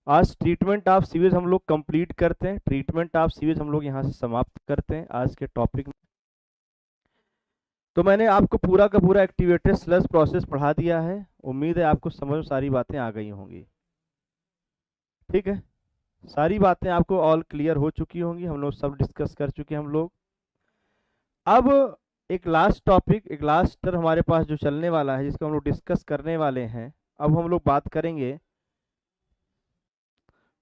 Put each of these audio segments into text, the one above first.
आज treatment of sewage हम लोग कंप्लीट करते हैं। ट्रीटमेंट ऑफ सीवेज हम लोग यहाँ से समाप्त करते हैं आज के टॉपिक में। तो मैंने आपको पूरा का पूरा एक्टिवेटेड स्लज प्रोसेस पढ़ा दिया है। उम्मीद है आपको समझ में सारी बातें आ गई होंगी। ठीक है, सारी बातें आपको ऑल क्लियर हो चुकी होंगी, हम लोग सब डिस्कस कर चुके हैं हम लोग। अब एक लास्ट टॉपिक, एक लास्ट टर्म हमारे पास जो चलने वाला है, जिसको हम लोग डिस्कस करने वाले हैं, अब हम लोग बात करेंगे,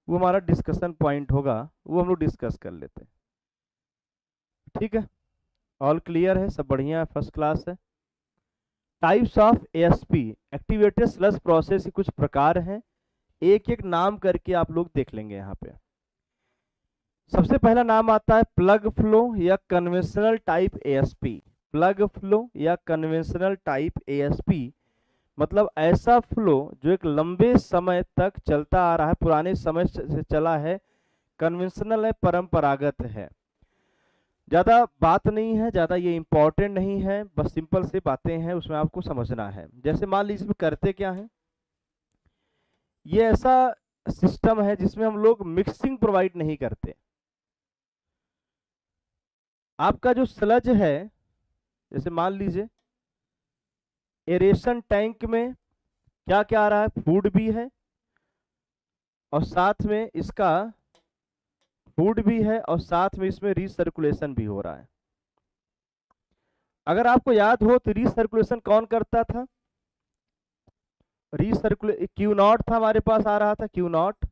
वो हमारा डिस्कशन पॉइंट होगा, वो हम लोग डिस्कस कर लेते हैं। ठीक है, ऑल क्लियर है, सब बढ़िया है, फर्स्ट क्लास है। Types of ASP, activated sludge process के कुछ प्रकार हैं, एक एक नाम करके आप लोग देख लेंगे यहाँ पे। सबसे पहला नाम आता है प्लग फ्लो या conventional type ASP. Plug flow या कन्वेंशनल टाइप एएसपी मतलब ऐसा फ्लो जो एक लंबे समय तक चलता आ रहा है, पुराने समय से चला है, कन्वेंशनल है, परंपरागत है। ज्यादा बात नहीं है, ज्यादा ये इंपॉर्टेंट नहीं है, बस सिंपल से बातें हैं, उसमें आपको समझना है। जैसे मान लीजिए इसमें करते क्या है, ये ऐसा सिस्टम है जिसमें हम लोग मिक्सिंग प्रोवाइड नहीं करते। आपका जो स्लज है, जैसे मान लीजिए एरेशन टैंक में क्या क्या आ रहा है, फूड भी है और साथ में इसका फूड भी है और साथ में इसमें रीसर्कुलेशन भी हो रहा है। अगर आपको याद हो तो रीसर्कुलेशन कौन करता था, रीसर्कुले क्यू नॉट था, हमारे पास आ रहा था क्यू नॉट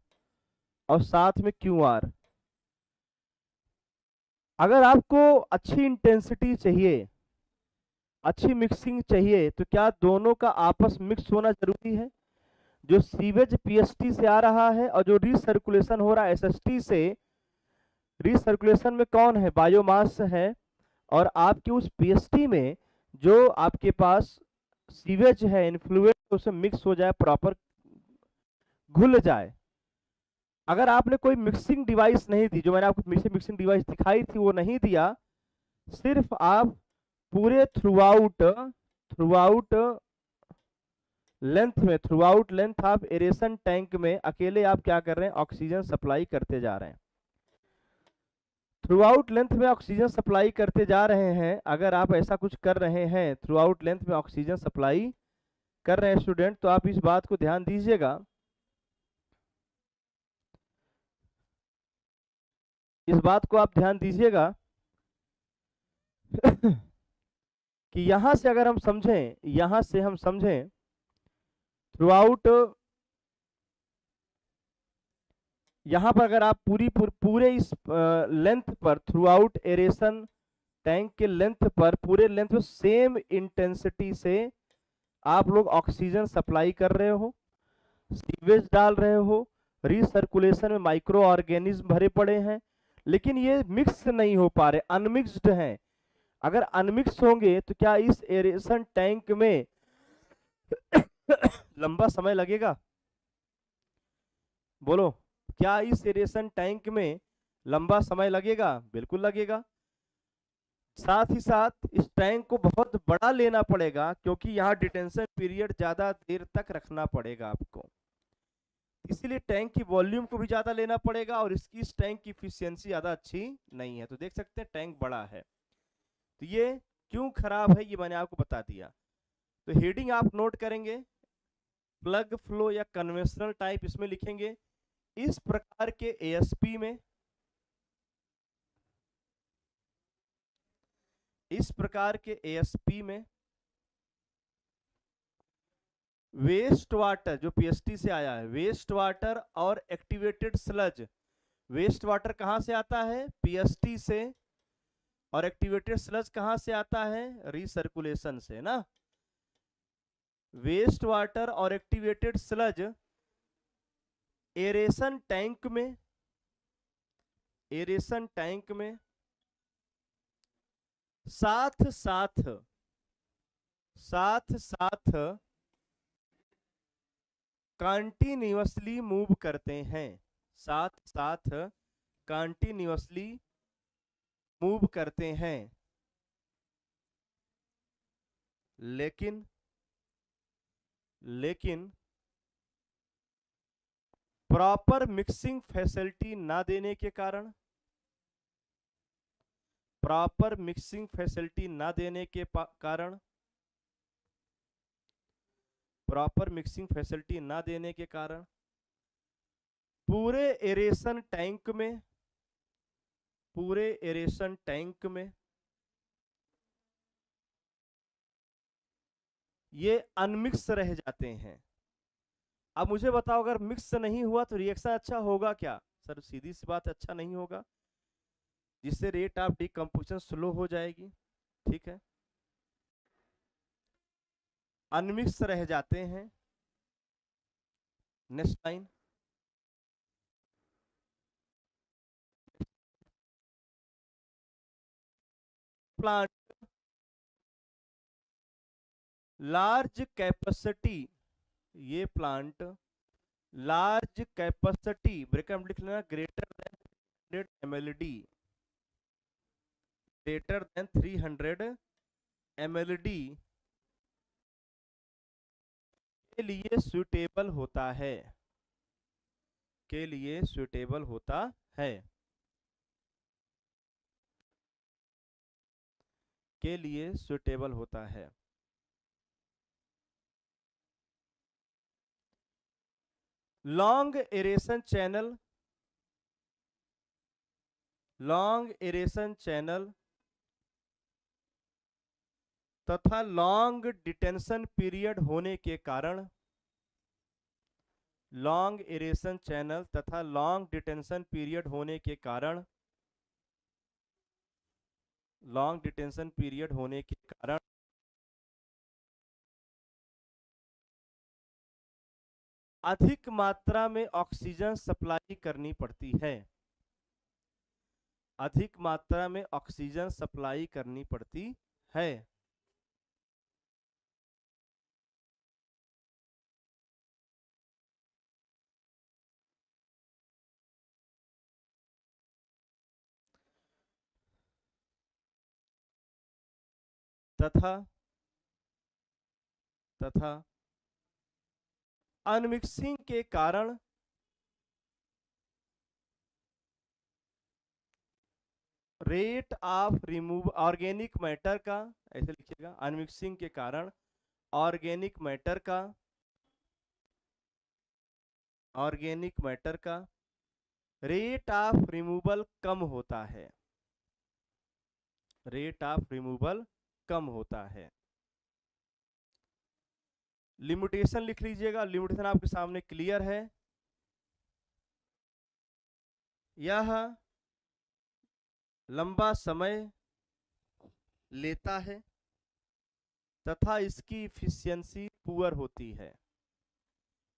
और साथ में क्यू आर। अगर आपको अच्छी इंटेंसिटी चाहिए, अच्छी मिक्सिंग चाहिए, तो क्या दोनों का आपस मिक्स होना जरूरी है। जो सीवेज पीएसटी से आ रहा है और जो रीसर्कुलेशन हो रहा है एसएसटी से, रीसर्कुलेशन में कौन है, बायोमास है, और आपके उस पीएसटी में जो आपके पास सीवेज है इन्फ्लुएंस, उसे मिक्स हो जाए, प्रॉपर घुल जाए। अगर आपने कोई मिक्सिंग डिवाइस नहीं दी, जो मैंने आपको मिक्सिंग डिवाइस दिखाई थी वो नहीं दिया, सिर्फ आप पूरे through out length of aeration tank में अकेले आप क्या कर रहे हैं, ऑक्सीजन सप्लाई करते जा रहे हैं। थ्रू आउट लेंथ में ऑक्सीजन सप्लाई करते जा रहे हैं। अगर आप ऐसा कुछ कर रहे हैं, थ्रू आउट लेंथ में ऑक्सीजन सप्लाई कर रहे हैं स्टूडेंट, तो आप इस बात को ध्यान दीजिएगा, इस बात को आप ध्यान दीजिएगा कि यहां से अगर हम समझें, यहां से हम समझें थ्रू आउट, यहां पर अगर आप पूरे इस लेंथ पर, थ्रू आउट एरेशन टैंक के लेंथ पर, पूरे लेंथ में सेम इंटेंसिटी से आप लोग ऑक्सीजन सप्लाई कर रहे हो, सीवेज डाल रहे हो, रिसर्कुलेशन में माइक्रो ऑर्गेनिज्म भरे पड़े हैं, लेकिन ये मिक्स नहीं हो पा रहे, अनमिक्स्ड हैं। अगर अनमिक्स होंगे तो क्या इस एरेशन टैंक में लंबा समय लगेगा, बोलो, क्या इस एरेशन टैंक में लंबा समय लगेगा, बिल्कुल लगेगा। साथ ही साथ इस टैंक को बहुत बड़ा लेना पड़ेगा, क्योंकि यहाँ डिटेंशन पीरियड ज्यादा देर तक रखना पड़ेगा आपको, इसीलिए टैंक की वॉल्यूम को भी ज्यादा लेना पड़ेगा, और इसकी इस टैंक की इफिशियंसी ज्यादा अच्छी नहीं है। तो देख सकते हैं टैंक बड़ा है, तो ये क्यों खराब है ये मैंने आपको बता दिया। तो हेडिंग आप नोट करेंगे, प्लग फ्लो या कन्वेंशनल टाइप, इसमें लिखेंगे इस प्रकार के एएसपी में, इस प्रकार के एएसपी में वेस्ट वाटर, जो पीएसटी से आया है, वेस्ट वाटर और एक्टिवेटेड स्लज, वेस्ट वाटर कहां से आता है, पीएसटी से, और एक्टिवेटेड स्लज कहां से आता है, रिसर्कुलेशन से ना। वेस्ट वाटर और एक्टिवेटेड स्लज एरेशन टैंक में, एरेशन टैंक में साथ साथ साथ साथ कंटिन्यूअसली मूव करते हैं, साथ साथ कंटिन्यूअसली मूव करते हैं, लेकिन लेकिन प्रॉपर मिक्सिंग फैसिलिटी ना देने के कारण, प्रॉपर मिक्सिंग फैसिलिटी ना देने के कारण, प्रॉपर मिक्सिंग फैसिलिटी ना देने के कारण पूरे एरेशन टैंक में, पूरे एरेशन टैंक में ये अनमिक्स रह जाते हैं। अब मुझे बताओ, अगर मिक्स नहीं हुआ तो रिएक्शन अच्छा होगा क्या? सर सीधी सी बात, अच्छा नहीं होगा, जिससे रेट ऑफ डिकम्पोजिशन स्लो हो जाएगी। ठीक है, अनमिक्स रह जाते हैं। Next line, plant large capacity, ये प्लांट लार्ज कैपेसिटी, ब्रेकअप लिख लेना, greater than 100 mld, greater than 300 mld के लिए सुटेबल होता है, के लिए सुटेबल होता है, के लिए सुटेबल होता है। Long aeration channel, long aeration channel तथा लॉन्ग डिटेंशन पीरियड होने के कारण, लॉन्ग एरेशन चैनल तथा लॉन्ग डिटेंशन पीरियड होने के कारण, लॉन्ग डिटेंशन पीरियड होने के कारण अधिक मात्रा में ऑक्सीजन सप्लाई करनी पड़ती है, अधिक मात्रा में ऑक्सीजन सप्लाई करनी पड़ती है। तथा तथा अनमिक्सिंग के कारण rate of remove organic matter का, ऐसे लिखिएगा, अनमिक्सिंग के कारण ऑर्गेनिक मैटर का, ऑर्गेनिक मैटर का रेट ऑफ रिमूवल कम होता है, रेट ऑफ रिमूवल कम होता है। लिमिटेशन लिख लीजिएगा, लिमिटेशन आपके सामने क्लियर है। यह लंबा समय लेता है तथा इसकी इफिशियंसी पुअर होती है,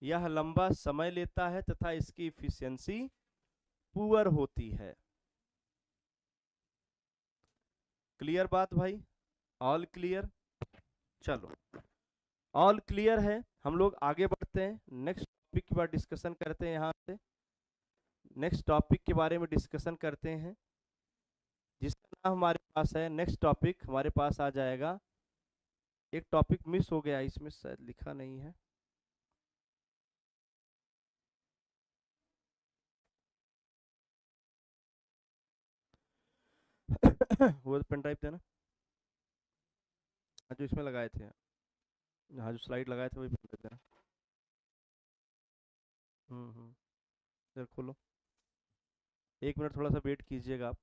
यह लंबा समय लेता है तथा इसकी इफिशियंसी पुअर होती है। क्लियर बात भाई? All clear? चलो, ऑल क्लियर है, हम लोग आगे बढ़ते हैं, नेक्स्ट टॉपिक के बाद डिस्कशन करते हैं। यहाँ से नेक्स्ट टॉपिक के बारे में डिस्कशन करते हैं, जिसका नाम हमारे पास है, नेक्स्ट टॉपिक हमारे पास आ जाएगा, एक टॉपिक मिस हो गया, इसमें शायद लिखा नहीं है। वो पेन ड्राइव देना, जो इसमें लगाए थे, हाँ जो स्लाइड लगाए थे वही पेन ड्राइव देना। इधर खोलो, 1 मिनट थोड़ा सा वेट कीजिएगा आप।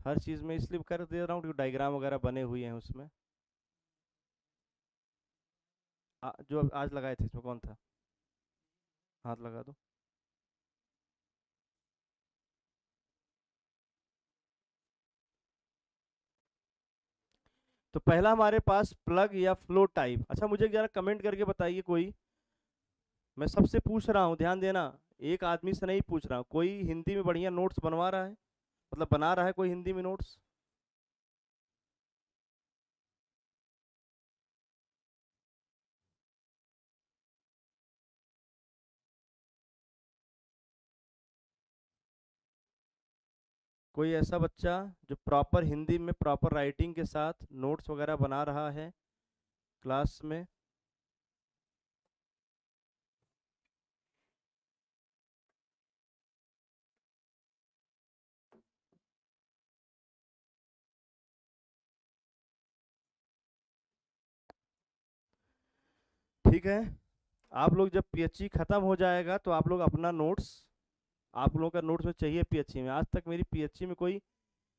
हर चीज़ में इसलिए कर दे रहा हूँ क्योंकि डायग्राम वगैरह बने हुए हैं उसमें। जो आज लगाए थे इसमें कौन था? हाथ लगा दो। तो पहला हमारे पास प्लग या फ्लो टाइप। अच्छा मुझे जरा कमेंट करके बताइए कोई, मैं सबसे पूछ रहा हूँ, ध्यान देना, एक आदमी से नहीं पूछ रहा हूँ, कोई हिंदी में बढ़िया नोट्स बनवा रहा है, मतलब बना रहा है कोई हिंदी में नोट्स? कोई ऐसा बच्चा जो प्रॉपर हिंदी में प्रॉपर राइटिंग के साथ नोट्स वगैरह बना रहा है क्लास में? ठीक है। आप लोग जब पीएचई खत्म हो जाएगा तो आप लोग अपना नोट्स, आप लोगों का नोट्स में चाहिए पीएचई में। आज तक मेरी पीएचई में कोई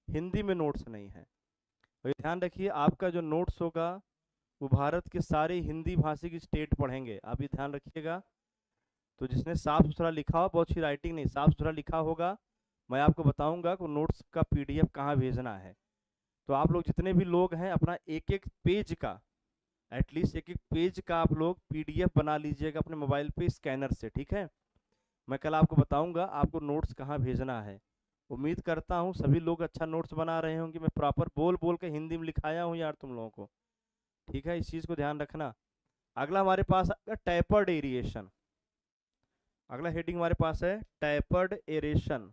हिंदी में नोट्स नहीं है। तो ध्यान रखिए, आपका जो नोट्स होगा वो भारत के सारे हिंदी भाषी की स्टेट पढ़ेंगे, आप ये ध्यान रखिएगा। तो जिसने साफ सुथरा लिखा हो, बहुत सी राइटिंग नहीं, साफ सुथरा लिखा होगा, मैं आपको बताऊंगा कि नोट्स का पीडीएफ कहाँ भेजना है। तो आप लोग जितने भी लोग हैं अपना एक एक पेज का, एटलीस्ट एक एक पेज का आप लोग पीडीएफ बना लीजिएगा अपने मोबाइल पे स्कैनर से, ठीक है। मैं कल आपको बताऊंगा आपको नोट्स कहाँ भेजना है। उम्मीद करता हूँ सभी लोग अच्छा नोट्स बना रहे होंगे। मैं प्रॉपर बोल बोल के हिंदी में लिखाया हूँ यार तुम लोगों को, ठीक है, इस चीज़ को ध्यान रखना। अगला हमारे पास आएगा टैपर्ड एरिएशन। अगला हेडिंग हमारे पास है टैपर्ड एरेशन।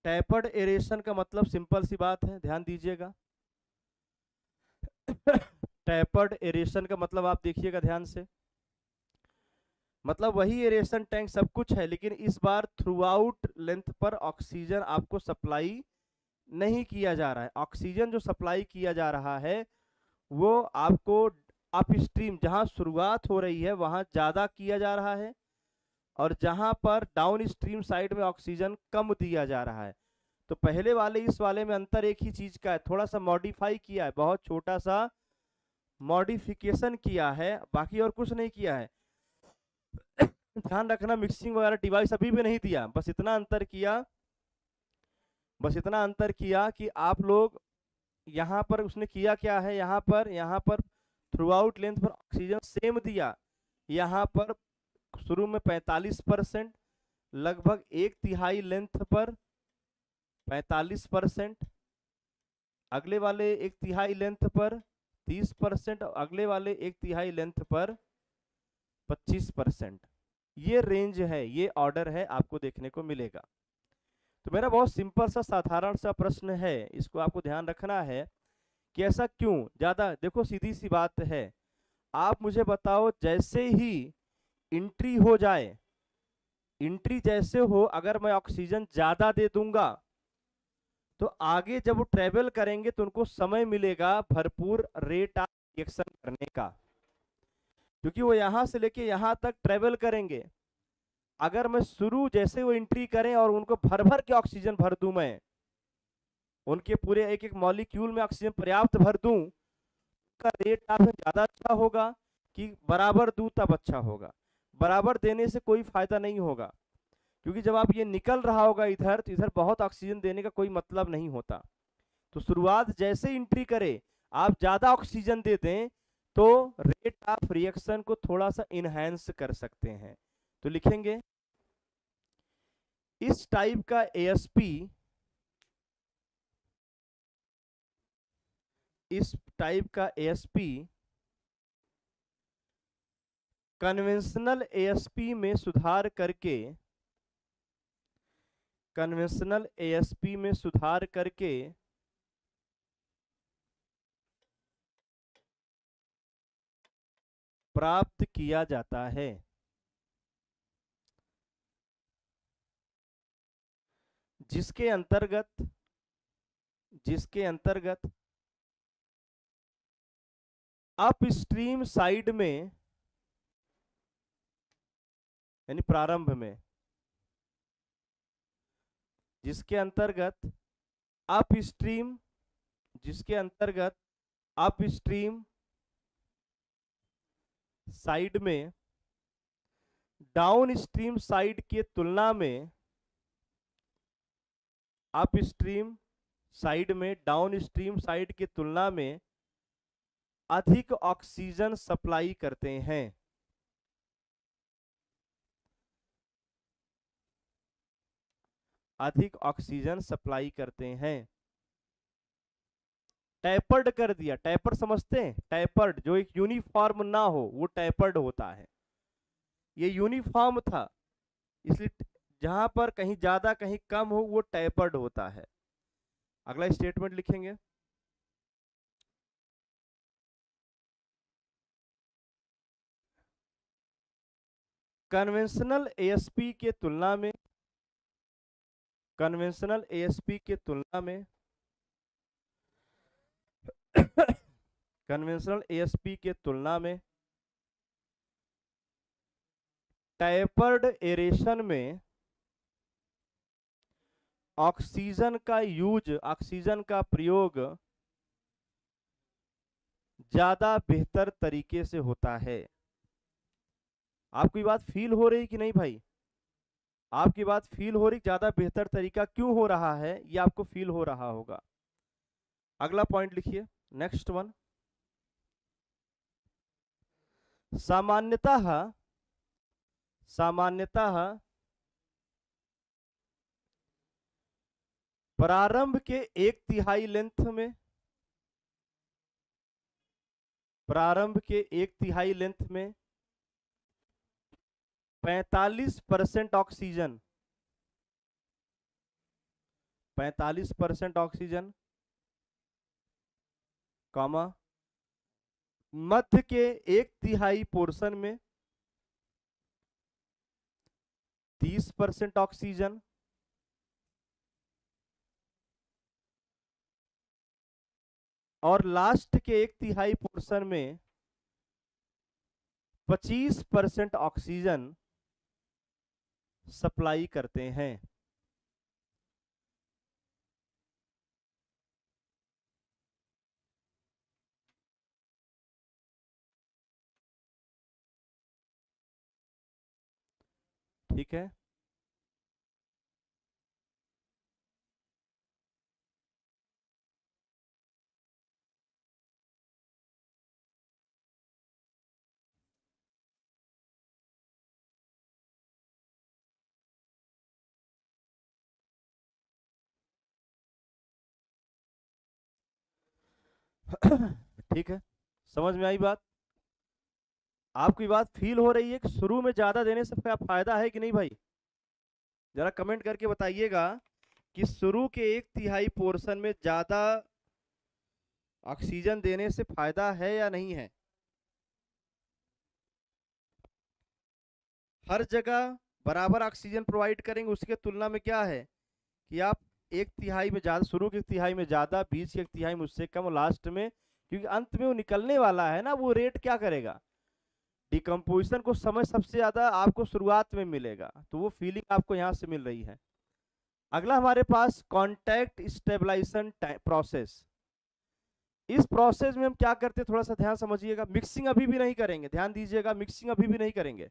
टैपर्ड एरेशन का मतलब सिंपल सी बात है, ध्यान दीजिएगा। टैपर्ड एरेशन का मतलब आप देखिएगा ध्यान से, मतलब वही एरेशन टैंक सब कुछ है, लेकिन इस बार थ्रू आउट लेंथ पर ऑक्सीजन आपको सप्लाई नहीं किया जा रहा है। ऑक्सीजन जो सप्लाई किया जा रहा है वो आपको अप स्ट्रीम, जहां शुरुआत हो रही है वहां ज्यादा किया जा रहा है, और जहां पर डाउन स्ट्रीम साइड में ऑक्सीजन कम दिया जा रहा है। तो पहले वाले इस वाले में अंतर एक ही चीज का है, थोड़ा सा मॉडिफाई किया है, बहुत छोटा सा मॉडिफिकेशन किया है, बाकी और कुछ नहीं किया है। ध्यान रखना, मिक्सिंग वगैरह डिवाइस अभी भी नहीं दिया, बस इतना अंतर किया, बस इतना अंतर किया कि आप लोग यहाँ पर उसने किया क्या है, यहाँ पर थ्रू आउट लेंथ पर ऑक्सीजन सेम दिया। यहाँ पर शुरू में 45%, लगभग एक तिहाई लेंथ पर 45%, अगले वाले एक तिहाई लेंथ पर 30%, और अगले वाले एक तिहाई लेंथ पर 25%। ये रेंज है, ये ऑर्डर है, आपको देखने को मिलेगा। तो मेरा बहुत सिंपल सा साधारण सा प्रश्न है, इसको आपको ध्यान रखना है कि ऐसा क्यों ज्यादा। देखो सीधी सी बात है, आप मुझे बताओ जैसे ही एंट्री हो जाए, एंट्री जैसे हो, अगर मैं ऑक्सीजन ज्यादा दे दूंगा तो आगे जब वो ट्रेवल करेंगे तो उनको समय मिलेगा भरपूर रेट ऑफ रिएक्शन करने का, क्योंकि वो यहां से लेके यहां तक ट्रेवल करेंगे। अगर मैं शुरू जैसे वो एंट्री करें और उनको भर भर के ऑक्सीजन भर दूं, मैं उनके पूरे एक एक मॉलिक्यूल में ऑक्सीजन पर्याप्त भर दूं, का रेट ऑफ ज्यादा अच्छा होगा कि बराबर दूं तब अच्छा होगा। बराबर देने से कोई फायदा नहीं होगा, क्योंकि जब आप ये निकल रहा होगा इधर, तो इधर बहुत ऑक्सीजन देने का कोई मतलब नहीं होता। तो शुरुआत जैसे एंट्री करे आप ज्यादा ऑक्सीजन दे दें तो रेट ऑफ रिएक्शन को थोड़ा सा इनहेंस कर सकते हैं। तो लिखेंगे इस टाइप का एएसपी, इस टाइप का एएसपी कन्वेंशनल एएसपी में सुधार करके, कन्वेंशनल एएसपी में सुधार करके प्राप्त किया जाता है। जिसके अंतर्गत, जिसके अंतर्गत अप स्ट्रीम साइड में, यानी प्रारंभ में, जिसके अंतर्गत अप स्ट्रीम, जिसके अंतर्गत अप स्ट्रीम साइड में डाउन स्ट्रीम साइड के तुलना में, अप स्ट्रीम साइड में डाउन स्ट्रीम साइड की तुलना में अधिक ऑक्सीजन सप्लाई करते हैं। अधिक ऑक्सीजन सप्लाई करते हैं। टैपर्ड कर दिया, टैपर्ड समझते हैं, टैपर्ड जो एक यूनिफॉर्म ना हो वो टैपर्ड होता है। ये यूनिफॉर्म था, इसलिए जहां पर कहीं ज्यादा कहीं कम हो वो टैपर्ड होता है। अगला स्टेटमेंट लिखेंगे, कन्वेंशनल एएसपी के तुलना में, कन्वेंशनल एएसपी के तुलना में कन्वेंशनल एएसपी के तुलना में टैपर्ड एरेशन में ऑक्सीजन का यूज, ऑक्सीजन का प्रयोग ज्यादा बेहतर तरीके से होता है। आपकी बात फील हो रही कि नहीं भाई? आपकी बात फील हो रही, ज्यादा बेहतर तरीका क्यों हो रहा है ये आपको फील हो रहा होगा। अगला पॉइंट लिखिए, नेक्स्ट वन। सामान्यतः सामान्यतः प्रारंभ के 1/3 लेंथ में, प्रारंभ के 1/3 लेंथ में 45% ऑक्सीजन, 45% ऑक्सीजन, कॉमा मध्य के 1/3 पोर्शन में 30% ऑक्सीजन, और लास्ट के 1/3 पोर्शन में 25% ऑक्सीजन सप्लाई करते हैं। ठीक है, ठीक है, समझ में आई बात? आपकी बात फील हो रही है कि शुरू में ज्यादा देने से क्या फायदा है कि नहीं भाई? जरा कमेंट करके बताइएगा कि शुरू के 1/3 पोर्शन में ज्यादा ऑक्सीजन देने से फायदा है या नहीं है। हर जगह बराबर ऑक्सीजन प्रोवाइड करेंगे, उसके तुलना में क्या है कि आप 1/3 में ज्यादा, शुरू के 1/3 में ज्यादा, बीच के 1/3 में उससे कम, और लास्ट में, क्योंकि अंत में वो निकलने वाला है ना, वो रेट क्या करेगा, डिकम्पोजिशन को समय सबसे ज्यादा आपको शुरुआत में मिलेगा, तो वो फीलिंग आपको यहाँ से मिल रही है। अगला हमारे पास कॉन्टैक्ट स्टेबलाइजेशन प्रोसेस। इस प्रोसेस में हम क्या करते हैं, थोड़ा सा ध्यान समझिएगा। मिक्सिंग अभी भी नहीं करेंगे, ध्यान दीजिएगा, मिक्सिंग अभी भी नहीं करेंगे,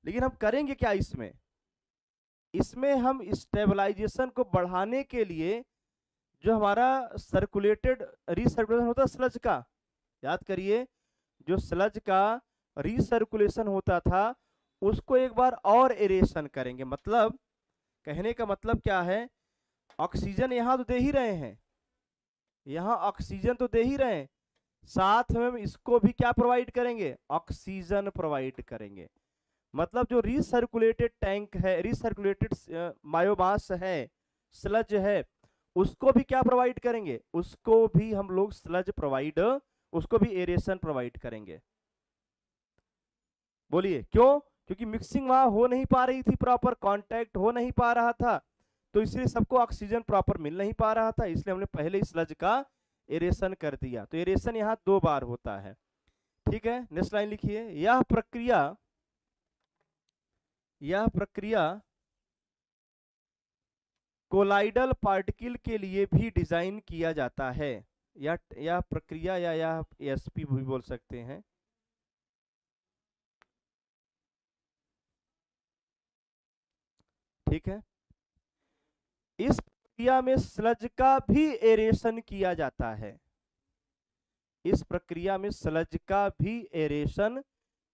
लेकिन हम करेंगे क्या इसमें, इसमें हम स्टेबलाइजेशन को बढ़ाने के लिए जो हमारा सर्कुलेटेड रीसर्कुलेशन होता है स्लज का, याद करिए, जो स्लज का रीसर्कुलेशन होता था उसको एक बार और एरेशन करेंगे। मतलब कहने का मतलब क्या है, ऑक्सीजन यहां तो दे ही रहे हैं, यहां ऑक्सीजन तो दे ही रहे हैं, साथ में हम इसको भी क्या प्रोवाइड करेंगे, ऑक्सीजन प्रोवाइड करेंगे। मतलब जो रीसर्कुलेटेड टैंक है, रीसर्कुलेटेड मायोमास है, स्लज है, उसको भी क्या प्रोवाइड करेंगे, उसको भी हम लोग स्लज प्रोवाइड, उसको भी एरेशन प्रोवाइड करेंगे। बोलिए क्यों? क्योंकि मिक्सिंग वहां हो नहीं पा रही थी, प्रॉपर कांटेक्ट हो नहीं पा रहा था, तो इसलिए सबको ऑक्सीजन प्रॉपर मिल नहीं पा रहा था, इसलिए हमने पहले स्लज का एरेशन कर दिया। तो एरेशन यहाँ 2 बार होता है। ठीक है, नेक्स्ट लाइन लिखिए। यह प्रक्रिया कोलाइडल पार्टिकल के लिए भी डिजाइन किया जाता है। यह प्रक्रिया या यह एसपी भी बोल सकते हैं। ठीक है, इस प्रक्रिया में स्लज का भी एरेशन किया जाता है, इस प्रक्रिया में स्लज का भी एरेशन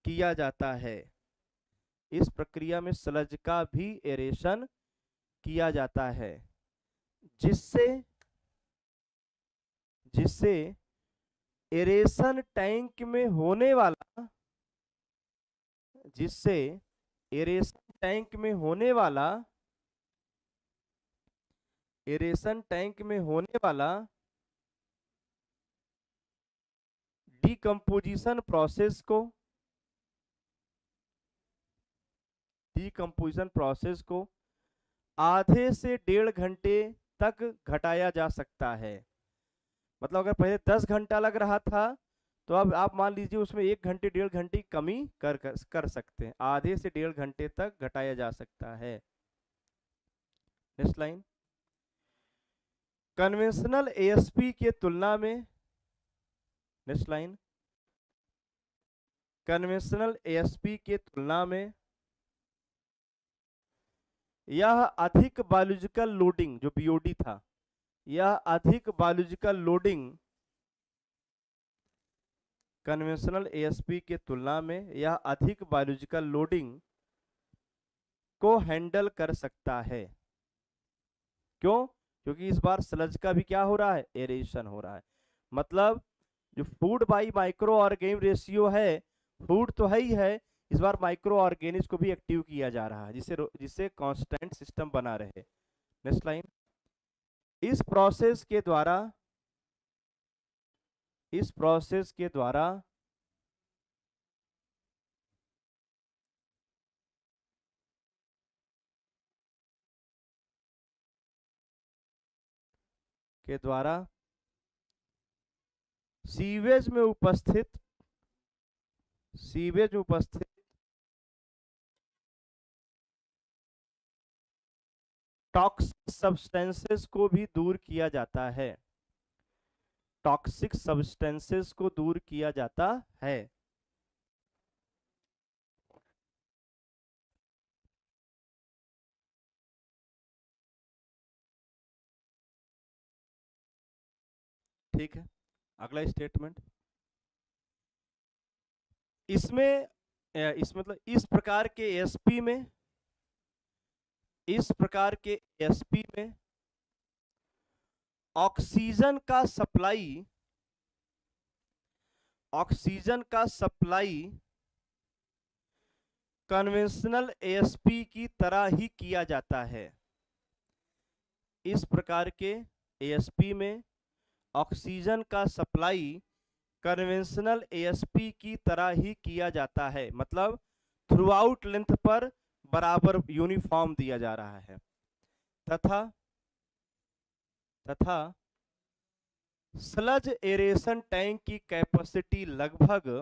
किया जाता है, इस प्रक्रिया में स्लज का भी एरेशन किया जाता है, जिससे जिससे एरेशन टैंक में होने वाला, जिससे एरेशन टैंक में होने वाला, एरेशन टैंक में होने वाला डीकम्पोजिशन प्रोसेस को, डीकम्पोजिशन प्रोसेस को आधे से 1.5 घंटे तक घटाया जा सकता है। मतलब अगर पहले 10 घंटा लग रहा था तो अब आप मान लीजिए उसमें 1 घंटे 1.5 घंटे की कमी कर सकते हैं, आधे से 1.5 घंटे तक घटाया जा सकता है। नेक्स्ट लाइन, कन्वेंशनल एएसपी के तुलना में, नेक्स्ट लाइन, कन्वेंशनल एएसपी के तुलना में यह अधिक बायोलॉजिकल लोडिंग, जो बीओडी था, यह अधिक बायोलॉजिकल लोडिंग, कन्वेंशनल एएसपी के तुलना में यह अधिक बायोलॉजिकल लोडिंग को हैंडल कर सकता है। क्यों? क्योंकि इस बार स्लज का भी क्या हो रहा है, एरेशन हो रहा है। मतलब जो food by micro organism ratio है, फूड तो है ही है, इस बार माइक्रो ऑर्गेनिज्म को भी एक्टिव किया जा रहा है, जिससे कांस्टेंट सिस्टम बना रहे। नेक्स्ट लाइन, इस प्रोसेस के द्वारा सीवेज में उपस्थित टॉक्सिक सब्सटेंसेस को भी दूर किया जाता है। टॉक्सिक सब्सटेंसेस को दूर किया जाता है। ठीक है, अगला स्टेटमेंट, इसमें मतलब इस प्रकार के एएसपी में ऑक्सीजन का सप्लाई कन्वेंशनल एएसपी की तरह ही किया जाता है। इस प्रकार के एएसपी में ऑक्सीजन का सप्लाई कन्वेंशनल एएसपी की तरह ही किया जाता है। मतलब थ्रू आउट लेंथ पर बराबर यूनिफॉर्म दिया जा रहा है। तथा स्लज एरेशन टैंक की कैपेसिटी लगभग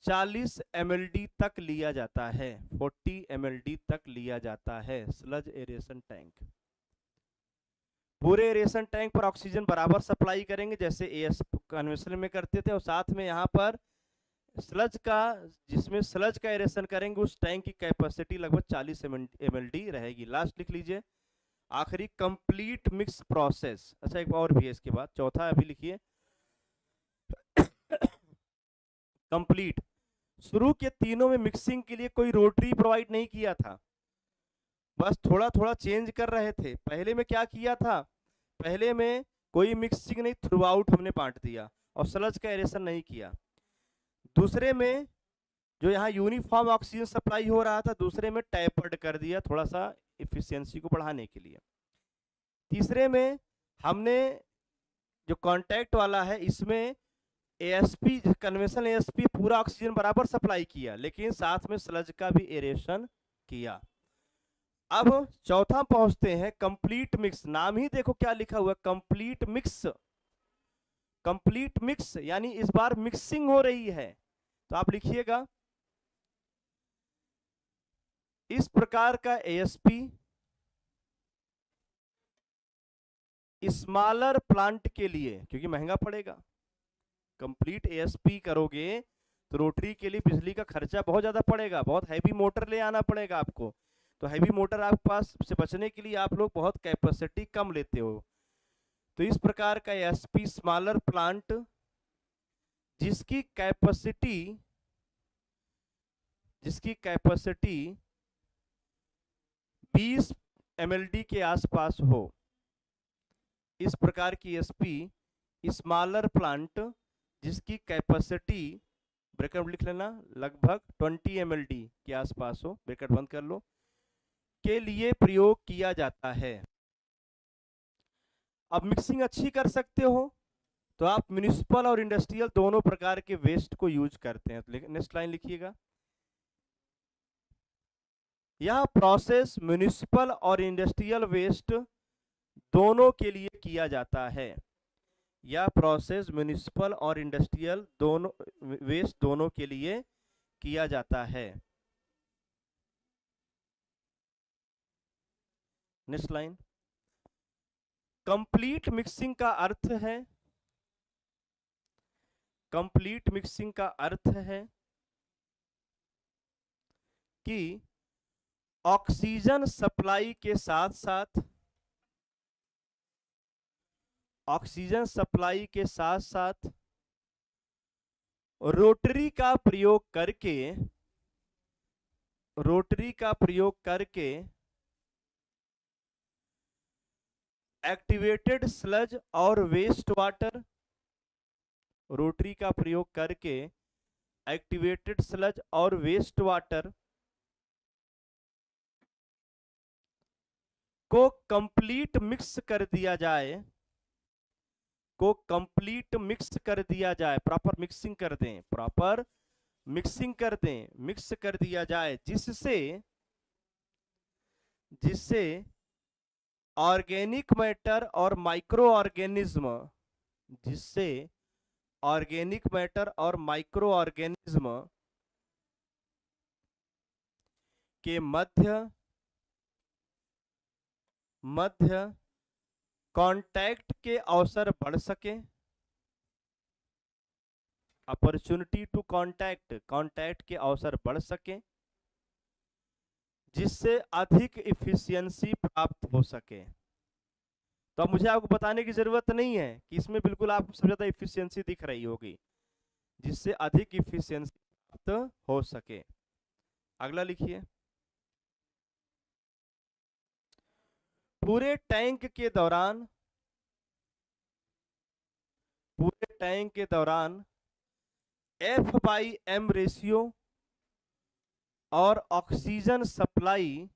40 mld तक लिया जाता है, 40 mld तक लिया जाता है स्लज एरेशन टैंक। पूरे एरेशन टैंक पर ऑक्सीजन बराबर सप्लाई करेंगे जैसे एएस कन्वेंशनल में करते थे, और साथ में यहाँ पर स्लज का, जिसमें स्लज का एरेशन करेंगे, उस टैंक की कैपेसिटी लगभग 40 mld रहेगी। लास्ट लिख लीजिए, आखिरी कंप्लीट मिक्स प्रोसेस। अच्छा, एक और भी है इसके बाद, चौथा अभी लिखिए कंप्लीट। शुरू के तीनों में मिक्सिंग के लिए कोई रोटरी प्रोवाइड नहीं किया था, बस थोड़ा थोड़ा चेंज कर रहे थे। पहले में क्या किया था, पहले में कोई मिक्सिंग नहीं, थ्रू आउट हमने बांट दिया और स्लज का एरेशन नहीं किया। दूसरे में जो यहाँ यूनिफॉर्म ऑक्सीजन सप्लाई हो रहा था, दूसरे में टैपर्ड कर दिया थोड़ा सा इफिशियंसी को बढ़ाने के लिए। तीसरे में हमने जो कांटेक्ट वाला है, इसमें एएसपी कन्वेंशनल एएसपी पूरा ऑक्सीजन बराबर सप्लाई किया, लेकिन साथ में स्लज का भी एरेशन किया। अब चौथा पहुंचते हैं, कंप्लीट मिक्स। नाम ही देखो क्या लिखा हुआ, कंप्लीट मिक्स। कंप्लीट मिक्स यानी इस बार मिक्सिंग हो रही है। तो आप लिखिएगा, इस प्रकार का एएसपी स्मॉलर प्लांट के लिए, क्योंकि महंगा पड़ेगा, कंप्लीट एएसपी करोगे तो रोटरी के लिए बिजली का खर्चा बहुत ज्यादा पड़ेगा, बहुत हैवी मोटर ले आना पड़ेगा आपको। तो हैवी मोटर आपके पास से बचने के लिए आप लोग बहुत कैपेसिटी कम लेते हो। तो इस प्रकार का एएसपी स्मॉलर प्लांट जिसकी कैपेसिटी 20 mld के आसपास हो, इस प्रकार की एएसपी स्मॉलर प्लांट जिसकी कैपेसिटी, ब्रैकेट लिख लेना, लगभग 20 mld के आसपास हो, ब्रैकेट बंद कर लो, के लिए प्रयोग किया जाता है। अब मिक्सिंग अच्छी कर सकते हो तो आप म्युनिसिपल और इंडस्ट्रियल दोनों प्रकार के वेस्ट को यूज करते हैं। तो नेक्स्ट लाइन लिखिएगा, यह प्रोसेस म्युनिसिपल और इंडस्ट्रियल वेस्ट दोनों के लिए किया जाता है। यह प्रोसेस म्युनिसिपल और इंडस्ट्रियल दोनों वेस्ट दोनों के लिए किया जाता है। नेक्स्ट लाइन, कंप्लीट मिक्सिंग का अर्थ है, कंप्लीट मिक्सिंग का अर्थ है कि ऑक्सीजन सप्लाई के साथ साथ, ऑक्सीजन सप्लाई के साथ साथ रोटरी का प्रयोग करके, रोटरी का प्रयोग करके एक्टिवेटेड स्लज और वेस्ट वाटर, रोटरी का प्रयोग करके एक्टिवेटेड स्लज और वेस्ट वाटर को कंप्लीट मिक्स कर दिया जाए, को कंप्लीट मिक्स कर दिया जाए, प्रॉपर मिक्सिंग कर दें, प्रॉपर मिक्सिंग कर दें, मिक्स कर दिया जाए, जिससे जिससे ऑर्गेनिक मैटर और माइक्रो ऑर्गेनिज्म, जिससे ऑर्गेनिक मैटर और माइक्रो ऑर्गेनिज्म के मध्य कांटेक्ट के अवसर बढ़ सके, अपॉर्चुनिटी टू कांटेक्ट, कांटेक्ट के अवसर बढ़ सके, जिससे अधिक इफिशियंसी प्राप्त हो सके। तो अब मुझे आपको बताने की जरूरत नहीं है कि इसमें बिल्कुल आपको सबसे ज्यादा इफिशियंसी दिख रही होगी, जिससे अधिक इफिशियंसी प्राप्त हो सके। अगला लिखिए, पूरे टैंक के दौरान, पूरे टैंक के दौरान F/m रेशियो और ऑक्सीजन सप्लाई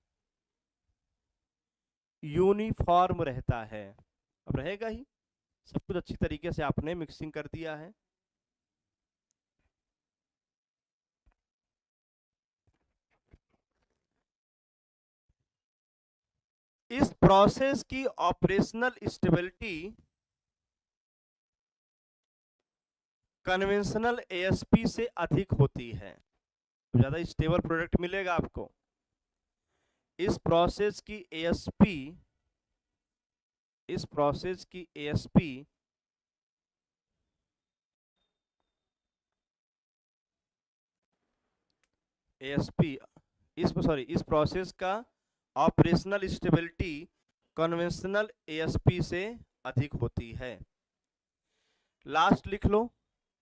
यूनिफॉर्म रहता है। अब रहेगा ही, सब कुछ अच्छी तरीके से आपने मिक्सिंग कर दिया है। इस प्रोसेस की ऑपरेशनल स्टेबिलिटी कन्वेंशनल एएसपी से अधिक होती है, ज्यादा स्टेबल प्रोडक्ट मिलेगा आपको। इस प्रोसेस की एएसपी, इस प्रोसेस की एएसपी इस प्रोसेस का ऑपरेशनल स्टेबिलिटी कन्वेंशनल एएसपी से अधिक होती है। लास्ट लिख लो,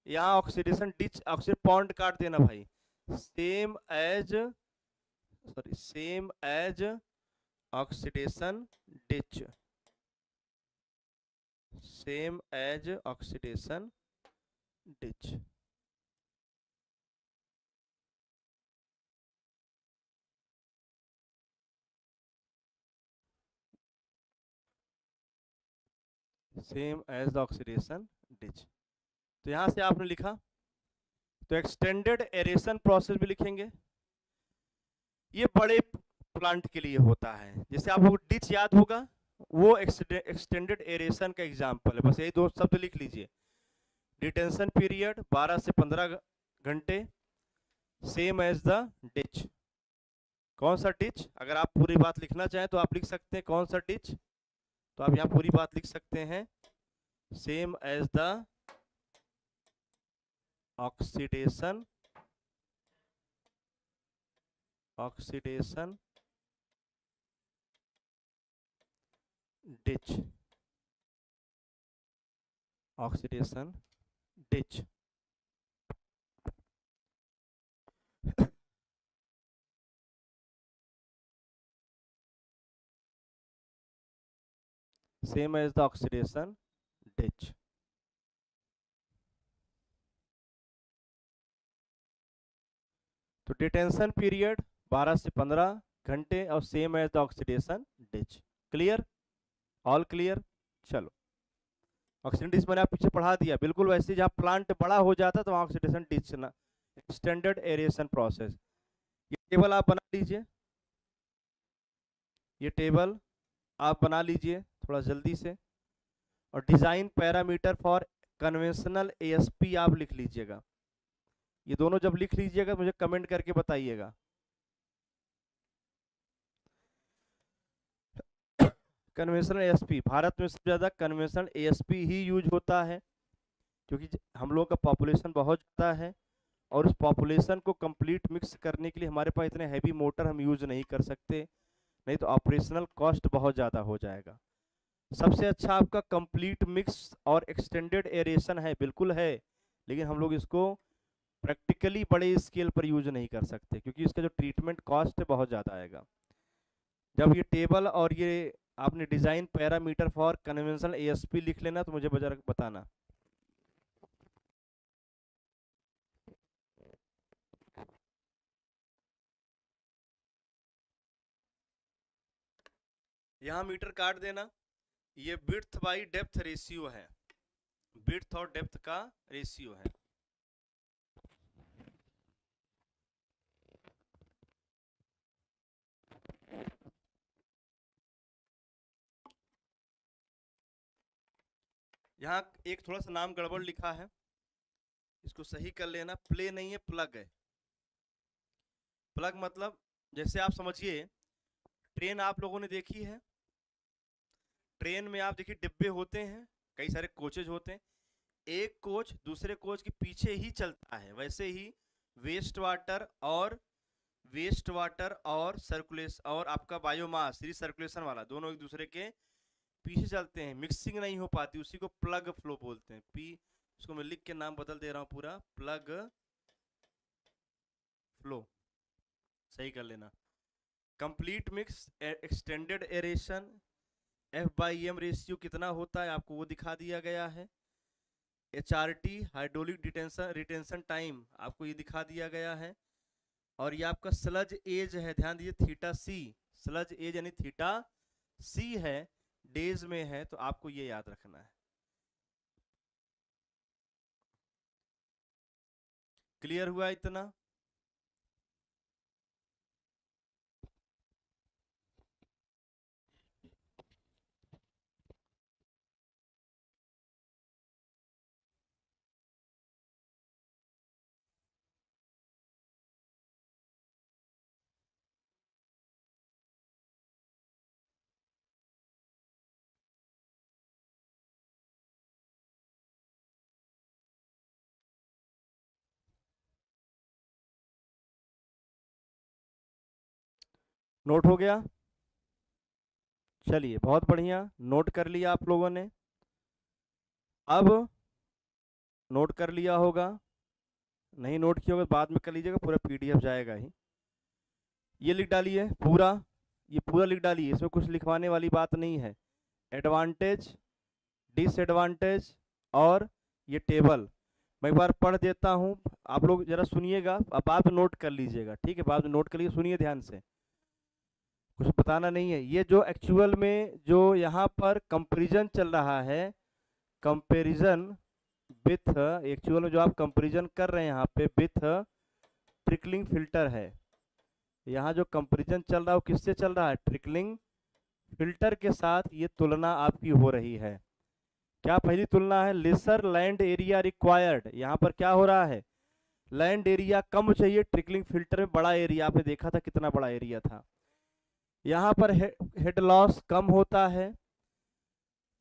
यहाँ ऑक्सीडेशन डिच, ऑक्सीजन पॉन्ड काट देना भाई, same as oxidation ditch, same as oxidation ditch. Same as oxidation ditch. तो यहां से आपने लिखा, तो एक्सटेंडेड एरेशन प्रोसेस भी लिखेंगे। ये बड़े प्लांट के लिए होता है, जैसे आपको डिच याद होगा, वो एक्सटेंडेड एरेशन का एग्जांपल है। बस यही दो शब्द लिख लीजिए, डिटेंशन पीरियड 12 से 15 घंटे, सेम एज द डिच। कौन सा डिच? अगर आप पूरी बात लिखना चाहें तो आप लिख सकते हैं कौन सा डिच, तो आप यहाँ पूरी बात लिख सकते हैं, same as the oxidation ditch, oxidation ditch. Same as the oxidation ditch. तो डिटेंशन पीरियड 12 से 15 घंटे और same as the oxidation ditch. Clear? All clear? चलो, ऑक्सीडेशन डिच मैंने आप पीछे पढ़ा दिया, बिल्कुल वैसे जहाँ प्लांट बड़ा हो जाता तो वहाँ ऑक्सीडेशन डिच ना, स्टैंडर्ड एरेशन प्रोसेस। ये टेबल आप बना लीजिए, ये टेबल आप बना लीजिए। थोड़ा जल्दी से। और design parameter for conventional ASP आप लिख लीजिएगा। ये दोनों जब लिख लीजिएगा मुझे कमेंट करके बताइएगा। कन्वेंशनल एएसपी, भारत में सबसे ज़्यादा कन्वेंशनल एएसपी ही यूज होता है, क्योंकि हम लोगों का पॉपुलेशन बहुत ज़्यादा है और उस पॉपुलेशन को कंप्लीट मिक्स करने के लिए हमारे पास इतने हैवी मोटर हम यूज नहीं कर सकते, नहीं तो ऑपरेशनल कॉस्ट बहुत ज़्यादा हो जाएगा। सबसे अच्छा आपका कंप्लीट मिक्स और एक्सटेंडेड एरेशन है, बिल्कुल है, लेकिन हम लोग इसको प्रैक्टिकली बड़े स्केल पर यूज नहीं कर सकते क्योंकि इसका जो ट्रीटमेंट कॉस्ट है बहुत ज़्यादा आएगा। जब ये टेबल और ये आपने design parameter for conventional ASP लिख लेना तो मुझे बताना। यहाँ मीटर काट देना। ये विड्थ बाई डेप्थ रेशियो है, विड्थ और डेप्थ का रेशियो है। यहाँ एक थोड़ा सा नाम गड़बड़ लिखा है, इसको सही कर लेना। प्ले नहीं है, प्लग है। प्लग मतलब जैसे आप समझिए, ट्रेन आप लोगों ने देखी है, ट्रेन में आप देखिए डिब्बे होते हैं, कई सारे कोचेज होते हैं, एक कोच दूसरे कोच के पीछे ही चलता है। वैसे ही वेस्ट वाटर और सर्कुलेशन और आपका बायोमास रिसर्कुलेशन वाला दोनों एक दूसरे के पीछे चलते हैं, मिक्सिंग नहीं हो पाती, उसी को प्लग फ्लो बोलते हैं। इसको मैं लिख के नाम बदल दे रहा हूँ पूरा, प्लग फ्लो, सही कर लेना। Complete mix extended aeration F/m ratio कितना होता है आपको वो दिखा दिया गया है। HRT हाइड्रोलिक रिटेंशन टाइम आपको ये दिखा दिया गया है। और ये आपका स्लज एज है, ध्यान दीजिए, थीटा सी, स्लज एज यानी थीटा सी है, डेज में है, तो आपको ये याद रखना है। क्लियर हुआ इतना? नोट हो गया? चलिए बहुत बढ़िया, नोट कर लिया आप लोगों ने। अब नोट कर लिया होगा, नहीं नोट किया होगा बाद में कर लीजिएगा, पूरा PDF जाएगा ही। ये लिख डालिए पूरा, ये पूरा लिख डालिए, इसमें कुछ लिखवाने वाली बात नहीं है। एडवांटेज, डिसएडवांटेज और ये टेबल मैं एक बार पढ़ देता हूँ, आप लोग जरा सुनिएगा, अब बाद में नोट कर लीजिएगा, ठीक है? बाद में नोट कर लीजिए, सुनिए ध्यान से, कुछ बताना नहीं है। ये जो एक्चुअल में जो यहाँ पर कंपैरिजन चल रहा है, कंपैरिजन विथ, एक्चुअल में जो आप कंपैरिजन कर रहे हैं यहाँ पे विथ ट्रिकलिंग फिल्टर है। यहाँ जो कंपैरिजन चल रहा है वो किससे चल रहा है? ट्रिकलिंग फिल्टर के साथ ये तुलना आपकी हो रही है। क्या पहली तुलना है? लेसर लैंड एरिया रिक्वायर्ड, यहाँ पर क्या हो रहा है? लैंड एरिया कम चाहिए, ट्रिकलिंग फिल्टर में बड़ा एरिया, आपने देखा था कितना बड़ा एरिया था। यहाँ पर हेड लॉस कम होता है।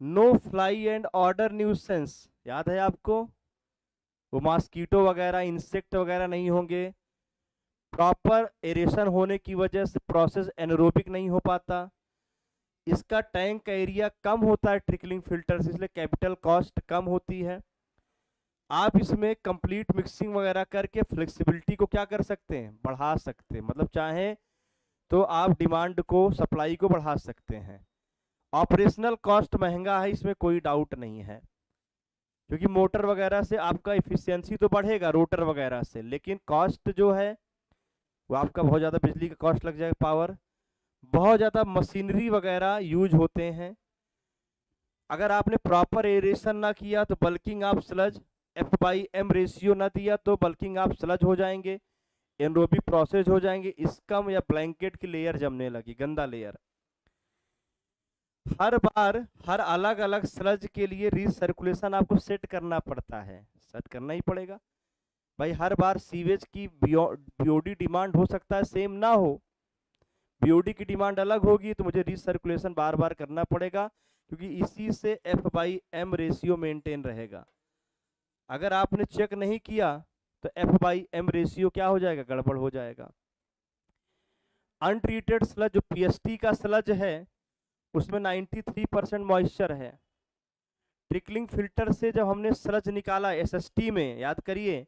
No fly and odour nuisance, याद है आपको? वो मॉस्किटो वगैरह, इंसेक्ट वगैरह नहीं होंगे। प्रॉपर एरेशन होने की वजह से प्रोसेस एनारोबिक नहीं हो पाता। इसका टैंक का एरिया कम होता है ट्रिकलिंग फिल्टर से, इसलिए कैपिटल कॉस्ट कम होती है। आप इसमें कंप्लीट मिक्सिंग वगैरह करके फ्लेक्सिबिलिटी को क्या कर सकते हैं? बढ़ा सकते हैं, मतलब चाहे तो आप डिमांड को, सप्लाई को बढ़ा सकते हैं। ऑपरेशनल कॉस्ट महंगा है, इसमें कोई डाउट नहीं है, क्योंकि मोटर वगैरह से आपका इफिशियंसी तो बढ़ेगा रोटर वगैरह से, लेकिन कॉस्ट जो है वो आपका बहुत ज़्यादा बिजली का कॉस्ट लग जाएगा, पावर, बहुत ज़्यादा मशीनरी वगैरह यूज होते हैं। अगर आपने प्रॉपर एरेशन ना किया तो बल्किंग आप स्लज, F/m रेशियो ना दिया तो बल्किंग आप स्लज हो जाएंगे, एनरोबिक प्रोसेस हो जाएंगे, स्कम या ब्लैंकेट की लेयर जमने लगी, गंदा लेयर। हर बार हर अलग अलग स्लज के लिए रीसर्कुलेशन आपको सेट करना पड़ता है, सेट करना ही पड़ेगा भाई। हर बार सीवेज की बीओडी डिमांड हो सकता है सेम ना हो, बीओडी की डिमांड अलग होगी तो मुझे रीसर्कुलेशन बार बार करना पड़ेगा, क्योंकि इसी से F/M रेशियो मेंटेन रहेगा। अगर आपने चेक नहीं किया तो F/M रेशियो क्या हो जाएगा, गड़बड़ हो जाएगा। अनट्रीटेड स्लज जो पीएसटी का स्लज है उसमें 93% मॉइस्चर है। ट्रिकलिंग फिल्टर से जब हमने स्लज निकाला एसएसटी में, याद करिए,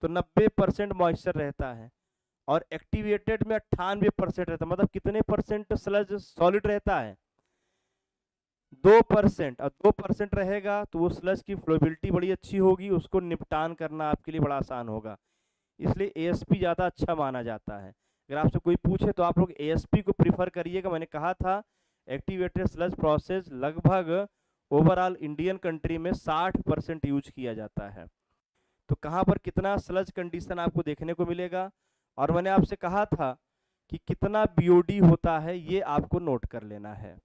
तो 90% मॉइस्चर रहता है और एक्टिवेटेड में 98% रहता है। मतलब कितने परसेंट स्लज सॉलिड रहता है, 2%। और 2% रहेगा तो वो स्लज की फ्लोबिलिटी बड़ी अच्छी होगी, उसको निपटान करना आपके लिए बड़ा आसान होगा, इसलिए एएसपी ज़्यादा अच्छा माना जाता है। अगर आपसे कोई पूछे तो आप लोग एएसपी को प्रीफर करिएगा। मैंने कहा था एक्टिवेटेड स्लज प्रोसेस लगभग ओवरऑल इंडियन कंट्री में 60% यूज किया जाता है। तो कहाँ पर कितना स्लज कंडीशन आपको देखने को मिलेगा, और मैंने आपसे कहा था कि कितना बीओडी होता है ये आपको नोट कर लेना है।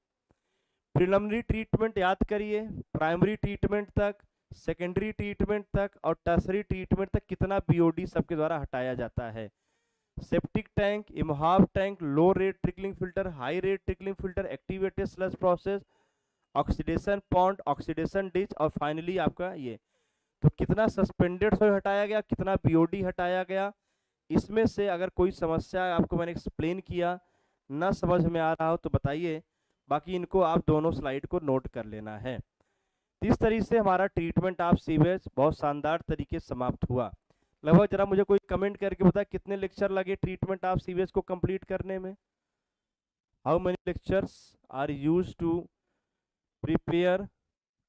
प्रिलिमिनरी ट्रीटमेंट याद करिए, प्राइमरी ट्रीटमेंट तक, सेकेंडरी ट्रीटमेंट तक और टर्सरी ट्रीटमेंट तक कितना बीओडी सबके द्वारा हटाया जाता है। Septic tank, Imhoff tank, low rate trickling filter, high rate trickling filter, activated sludge process, oxidation pond, oxidation ditch और फाइनली आपका ये। तो कितना सस्पेंडेड सॉइल हटाया गया, कितना बीओडी हटाया गया, इसमें से अगर कोई समस्या आपको मैंने एक्सप्लेन किया ना समझ में आ रहा हो तो बताइए, बाकी इनको आप दोनों स्लाइड को नोट कर लेना है। इस तरीके से हमारा ट्रीटमेंट ऑफ सीवेज बहुत शानदार तरीके से समाप्त हुआ। लगभग जरा मुझे कोई कमेंट करके बताए कितने लेक्चर लगे ट्रीटमेंट ऑफ सीवेज को कंप्लीट करने में। How many lectures are used to prepare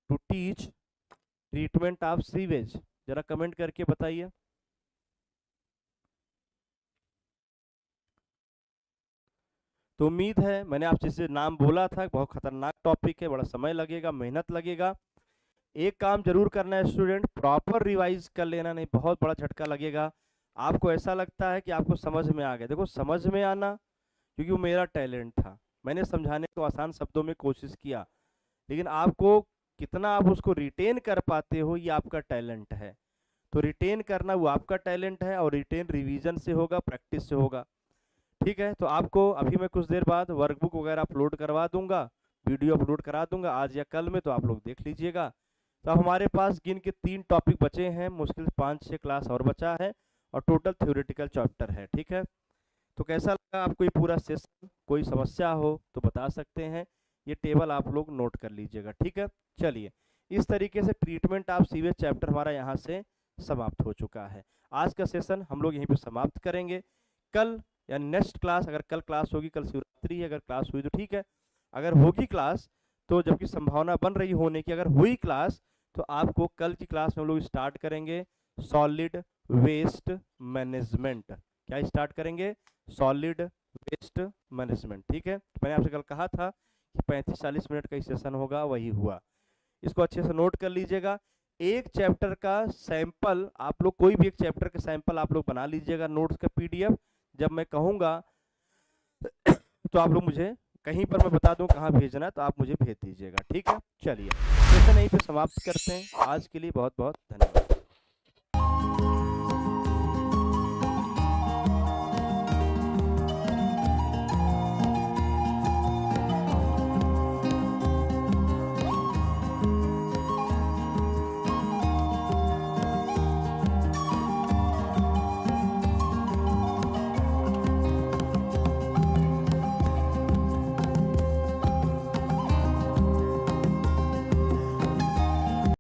to teach treatment of sewage, जरा कमेंट करके बताइए। तो उम्मीद है, मैंने आपसे जैसे नाम बोला था, बहुत खतरनाक टॉपिक है, बड़ा समय लगेगा, मेहनत लगेगा। एक काम जरूर करना है स्टूडेंट, प्रॉपर रिवाइज कर लेना, नहीं बहुत बड़ा झटका लगेगा। आपको ऐसा लगता है कि आपको समझ में आ गया, देखो समझ में आना, क्योंकि वो मेरा टैलेंट था, मैंने समझाने को आसान शब्दों में कोशिश किया, लेकिन आपको कितना आप उसको रिटेन कर पाते हो ये आपका टैलेंट है। तो रिटेन करना वो आपका टैलेंट है, और रिटेन रिवीजन से होगा, प्रैक्टिस से होगा। ठीक है, तो आपको अभी मैं कुछ देर बाद वर्कबुक वगैरह अपलोड करवा दूंगा, वीडियो अपलोड करा दूंगा आज या कल में, तो आप लोग देख लीजिएगा। तो अब हमारे पास गिन के 3 टॉपिक बचे हैं, मुश्किल 5-6 क्लास और बचा है, और टोटल थ्योरेटिकल चैप्टर है। ठीक है, तो कैसा लगा आपको ये पूरा सेशन, कोई समस्या हो तो बता सकते हैं, ये टेबल आप लोग नोट कर लीजिएगा। ठीक है, चलिए, इस तरीके से ट्रीटमेंट ऑफ सीवेज चैप्टर हमारा यहाँ से समाप्त हो चुका है। आज का सेशन हम लोग यहीं पे समाप्त करेंगे। कल या नेक्स्ट क्लास, अगर कल क्लास होगी, कल शिवरात्रि है, अगर क्लास हुई तो ठीक है, अगर होगी क्लास तो, जबकि संभावना बन रही होने की, अगर हुई क्लास तो आपको कल की क्लास में हम लोग स्टार्ट करेंगे सॉलिड वेस्ट मैनेजमेंट। क्या स्टार्ट करेंगे? Solid waste management. ठीक है, मैंने आपसे कल कहा था कि 35-40 मिनट का सेशन होगा, वही हुआ। इसको अच्छे से नोट कर लीजिएगा। एक चैप्टर का सैंपल आप लोग, कोई भी एक चैप्टर का सैंपल आप लोग बना लीजिएगा, नोट्स का पीडीएफ। जब मैं कहूँगा तो आप लोग मुझे कहीं पर मैं बता दूं कहाँ भेजना है, तो आप मुझे भेज दीजिएगा। ठीक है, चलिए सेशन यहीं पे समाप्त करते हैं। आज के लिए बहुत बहुत धन्यवाद।